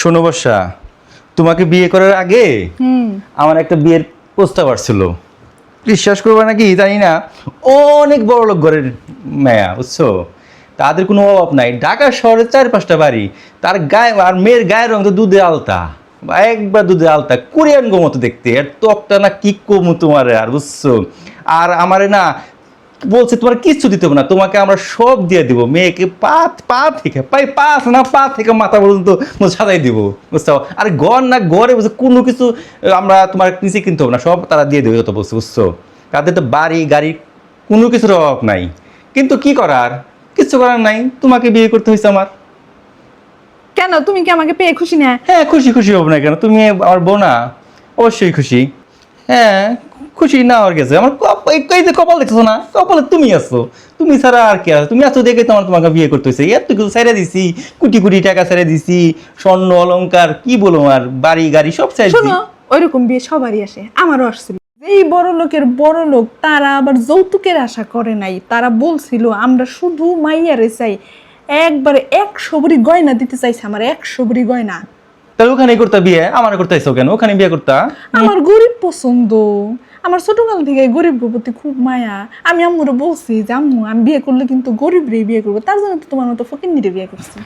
শোনো বর্ষা, তোমাকে বিয়ে করার আগে হুম। আমার একটা বিয়ের প্রস্তাব আসছিল। বিশ্বাস করবে নাকি জানি না, অনেক বড় লোক ঘরের মেয়া, বুঝছো? তাদের কোনো অভাব নাই, ঢাকা শহরে 4-5টা বাড়ি। তার গায়ে আর মেয়ের গায়ের রং তো দুধে আলতা, একবার দুধে আলতা, কোরিয়ান গো মতো দেখতে। আর ত্বকটা না কি কমু তোমার, আর বুঝছো? আর আমারে না বলছে তোমার কিচ্ছু দিতে হবে না, তোমাকে আমরা সব দিয়ে দিব। মেয়েকে পা পা থেকে পা থেকে মাথা পর্যন্ত সাজাই দিব, বুঝছো? আর ঘর না ঘরে বুঝছো কোনো কিছু আমরা তোমার নিচে কিনতে হবে না, সব তারা দিয়ে দেবে, যত বলছে, বুঝছো? তাদের তো বাড়ি গাড়ি কোনো কিছুর অভাব নাই। কিন্তু কি করার, কিচ্ছু করার নাই, তোমাকে বিয়ে করতে হয়েছে আমার। কেন তুমি কি আমাকে পেয়ে খুশি না? হ্যাঁ, খুশি খুশি হব না কেন? তুমি আমার বোন না, অবশ্যই খুশি। হ্যাঁ, খুশি না হওয়ার গেছে আমার এই যে কপাল দেখছো না, কপালে তুমি আছো। তুমি ছাড়া আর কে আছে? তুমি আছো দেখে তো আমার তোমাকে বিয়ে করতে হয়েছে। এত কিছু ছেড়ে দিছি, কোটি কোটি টাকা ছেড়ে দিছি, স্বর্ণ অলংকার কি বলো, আর বাড়ি গাড়ি সব ছেড়ে দিছি। শোনো, ওইরকম বিয়ে সবারই আসে, আমারও আসছিল। এই বড় লোকের বড় লোক তারা আবার যৌতুকের আশা করে নাই, তারা বলছিল আমরা শুধু মাইয়ারে চাই। একবারে 100 ভরি গয়না দিতে চাইছে আমার, 100 ভরি গয়না। তাহলে ওখানে করতে বিয়ে, আমার করতে আইসো কেন? ওখানে বিয়ে করতা। আমার গরিব পছন্দ, আমার ছোটকাল থেকে গরিব প্রতি খুব মায়া। আমি আম্মুরে বলছি যে আম্মু আমি বিয়ে করলে কিন্তু গরিব রে বিয়ে করবো, তার জন্য তো তোমার মতো ফকিন্নিরে বিয়ে করছি।